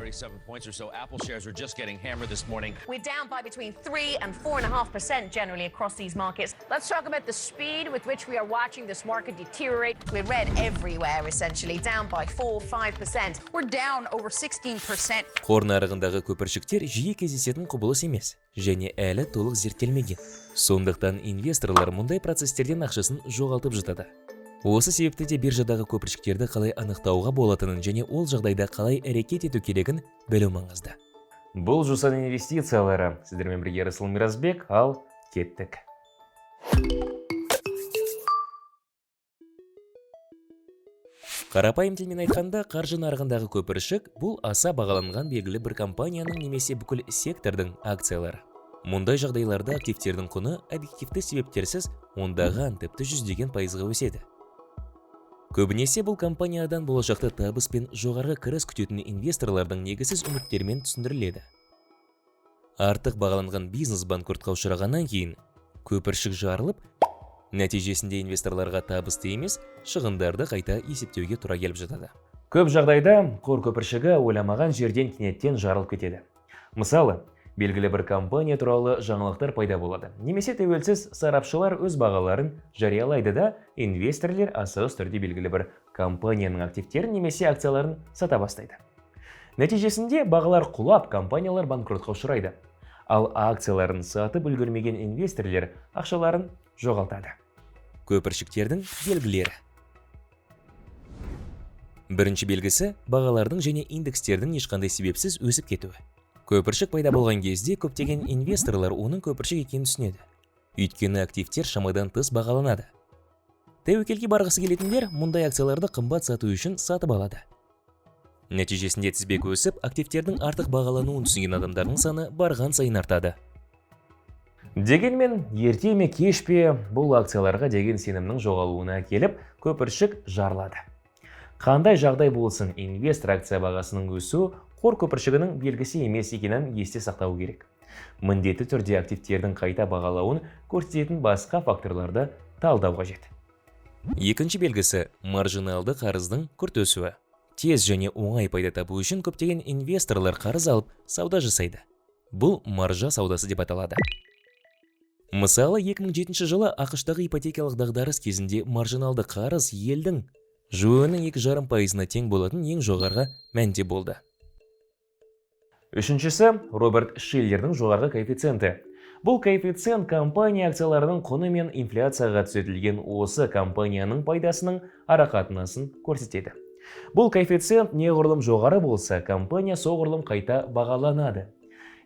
37 points or so. Apple shares are just getting hammered this morning. We're down by between 3 and 4.5% generally across these markets. Let's talk about the speed with which we are watching this market deteriorate. We're red everywhere, essentially, down by 4-5%. We're down over 16%. Қор нарығындағы көпіршіктер жиі кездесетін құбылыс емес, және әлі толық зерттелмеген. Сондықтан инвесторлар мұндай процестерден ақшасын жоғалтып жатады. Осы себепті де биржадағы көпіршіктерді қалай анықтауға болатынын және ол жағдайда қалай әрекет ету керегін білу маңызды. Бұл Жусан инвестициялары. Сіздермен бірге Расыл Миразбек, ал кеттік. Қарапайым тілмен айтқанда, қаржы нарығындағы көпіршік бұл аса бағаланған белгілі бір компанияның немесе бүкіл сектордың акциялары. Мұндай жағдайларда активтердің құны объективті себептерсіз ондаған тіпті жүздеген пайызға өседі. Көбінесе бұл компаниядан болашақта табыс пен жоғарғы кіріс күтетін инвесторлардың негізсіз үміттермен түсіндіріледі. Артық бағаланған бизнес банкротқа ұшырағаннан кейін көпіршік жарылып, нәтижесінде инвесторларға табысты емес, шығындарды қайта есептеуге тура келіп жатады. Көп жағдайда қор көпіршігі ойламаған жерден кенеттен жарылып кетеді. Мысалы, белгілі бір компания туралы жаңалықтар пайда болады. Немесе тәуелсіз сарапшылар өз бағаларын жариялайды да, инвесторлар асығыс түрде белгілі бір компанияның активтерін немесе акцияларын сата бастайды. Нәтижесінде бағалар құлап, компаниялар банкротқа ұшырайды. Ал акцияларын сатып үлгермеген инвесторлар ақшаларын жоғалтады. Көпіршіктердің белгілері. Бірінші белгісі бағалардың және индекстердің ешқандай себепсіз өсіп кетуі. Көпіршік пайда болған кезде көптеген инвесторлар оның көпіршік екенін түсінеді. Өйткені активтер шамадан тыс бағаланады. Тәуекелге барғысы келетіндер мұндай акцияларды қымбат сату үшін сатып алады. Нәтижесінде тізбек өсіп, активтердің артық бағалануын түсінген адамдардың саны барған сайын артады. Дегенмен, ерте ме кеш пе бұл акцияларға деген сенімнің жоғалуына келіп, көпіршік жарылады. Қандай жағдай болсын, инвестор акция бағасының өсуі қор көпіршігінің белгісі емес екенін есте сақтау керек. Міндетті түрде активтердің қайта бағалауын көрсететін басқа факторларды талдау қажет. Екінші белгісі маржиналды қарыздың күрт өсуі. Тез және оңай пайда табу үшін көптеген инвесторлар қарыз алып сауда жасайды. Бұл маржа саудасы деп аталады. Мысалы, 2007 жылы ақш-тағы ипотекалық дағдарыс кезінде маржиналды қарыз елдің жуының 2,5%-на тең болатын ең жоғарғы мәнде болды. Үшіншісі Роберт Шиллердің жоғарғы коэффициенті. Бұл коэффициент компания акцияларының құны мен инфляцияға түзетілген осы компанияның пайдасының арақатынасын көрсетеді. Бұл коэффициент неғұрлым жоғары болса, компания соғұрлым қайта бағаланады.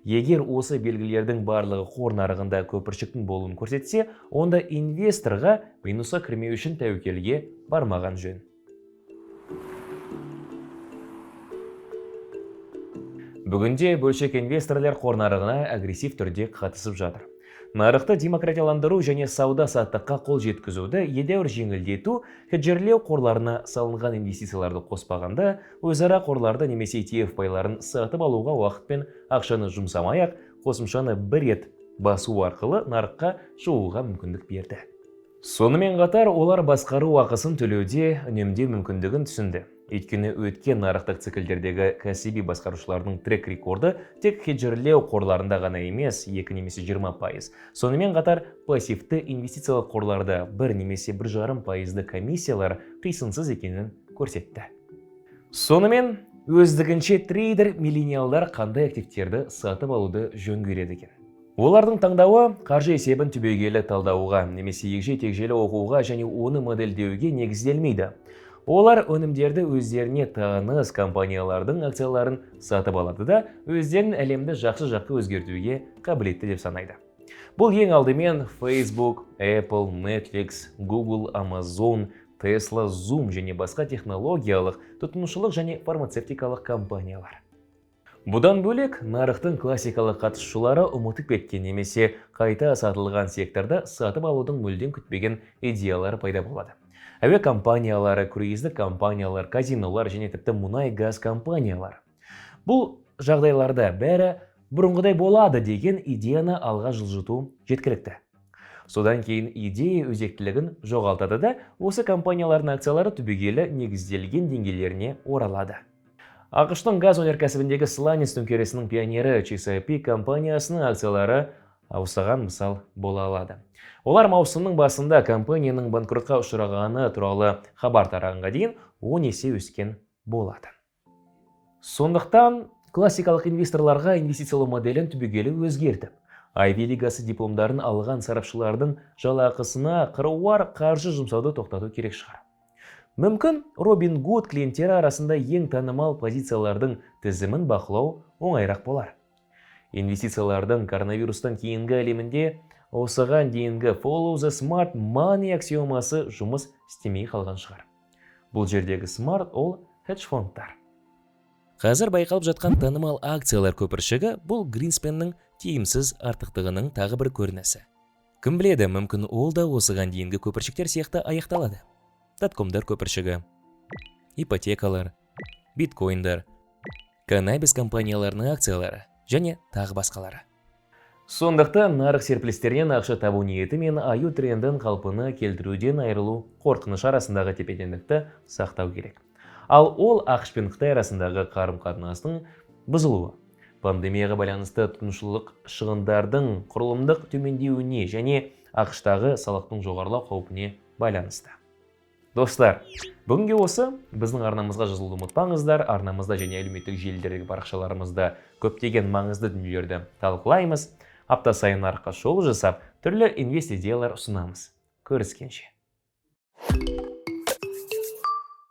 Егер осы белгілердің барлығы қор нарығында көпіршіктің болуын көрсетсе, онда инвесторға минусқа кірмеу үшін тәуекелге бармаған жөн. Бүгінде бөлшек инвесторлар қор нарығына агрессив түрде қатысып жатыр. Нарықты демократияландыру және сауда-саттыққа қол жеткізуді едәуір жеңілдету, хеджерлеу қорларына салынған инвестицияларды қоспағанда, өзара қорларды немесе ETF байларын сатып алуға уақыт пен ақшаны жұмсамай-ақ, қосымшаны бір рет басу арқылы нарыққа шығуға мүмкіндік берді. Сонымен қатар, олар басқару ақысын төлеуде үнемдеу мүмкіндігін түсінді. Өйткені өткен нарықтық циклдердегі кәсіби басқарушылардың трек рекорды тек хеджерлеу қорларында ғана емес, 2 немесе 20%. Сонымен қатар, пассивті инвестициялық қорларда 1 немесе 1,5% комиссиялар қисынсыз екенін көрсетті. Сонымен, өздігінше трейдер миллениалдар қандай активтерді сатып алуды жөн көреді екен. Олардың таңдауы қаржы есебін түбегейлі талдауға, немесе егжей-тегжейлі оқуға және оны модельдеуге негізделмейді. Олар өнімдерді өздеріне таныс компаниялардың акцияларын сатып алады да, өздерін әлемді жақсы жаққа өзгертуге қабілетті деп санайды. Бұл ең алдымен Facebook, Apple, Netflix, Google, Amazon, Tesla, Zoom және басқа технологиялық, тұтынушылық және фармацевтикалық компаниялар. Бұдан бөлек, нарықтың классикалық қатысушылары ұмытып кеткен немесе қайта сатылған секторда сатып алудың мүлдем күтпеген идеялары пайда болады. Әуе компаниялары, круиздік компаниялар, казинолар және тіпті мұнай-газ компаниялар. Бұл жағдайларда бәрі бұрынғыдай болады деген идеяны алға жылжыту жеткілікті. Содан кейін идея өзектілігін жоғалтады да, осы компаниялардың акциялары түбегейлі негізделген деңгейлеріне оралады. АQШ'тың газ өнеркәсібіндегі Сланец төңкерісінің пионері CSIP компаниясының акциялары ауысаған мысал бола алады. Олар маусымның басында компанияның банкротқа ұшырағаны туралы хабар тарағанға дейін 10 есе өскен болады. Сондықтан классикалық инвесторларға инвестициялау моделін түбегейлі өзгертіп, Ivy лигасы дипломдарын алған сарапшылардың жалақысына қыруар қаржы жұмсауды тоқтату керек шығар. Мүмкін Робин Гуд клиенттері арасында ең танымал позициялардың тізімін бақылау оңайырақ болар. Инвестициялардың коронавирустан кейінгі әлемінде осыған дейінгі Follow the Smart Money аксиомасы жұмыс істемей қалған шығар. Бұл жердегі smart ол хедж фондтар. Қазір байқалып жатқан танымал акциялар көпіршігі бұл Гринспеннің тиімсіз артықтығының тағы бір көрінісі. Кім біледі, мүмкін ол да осыған дейінгі көпіршіктер сияқты аяқталады. Доткомдар көпіршігі, ипотекалар, биткоиндар, каннабис компанияларының акциялары және тағы басқалары. Сондықтан нарық серпілістерінен ақша табу ниеті мен аю трендін қалпына келтіруден айырылу қорқыныш арасындағы тепе-теңдікті сақтау керек. Ал ол ақш пен Қытай арасындағы қарым-қатынастың бұзылуы, пандемияға байланысты тұтынушылық шығындардың құрылымдық төмендеуіне және ақштағы салықтың жоғарылау қаупіне байланысты. Достар, бүгінге осы. Біздің арнамызға жазылуды ұмытпаңыздар. Арнамызда және әлеуметтік желілердегі парақшаларымызда көптеген маңызды дүниелерді талқылаймыз. Апта сайын нарыққа шолу жасап, түрлі инвест идеялар ұсынамыз. Көріскенше.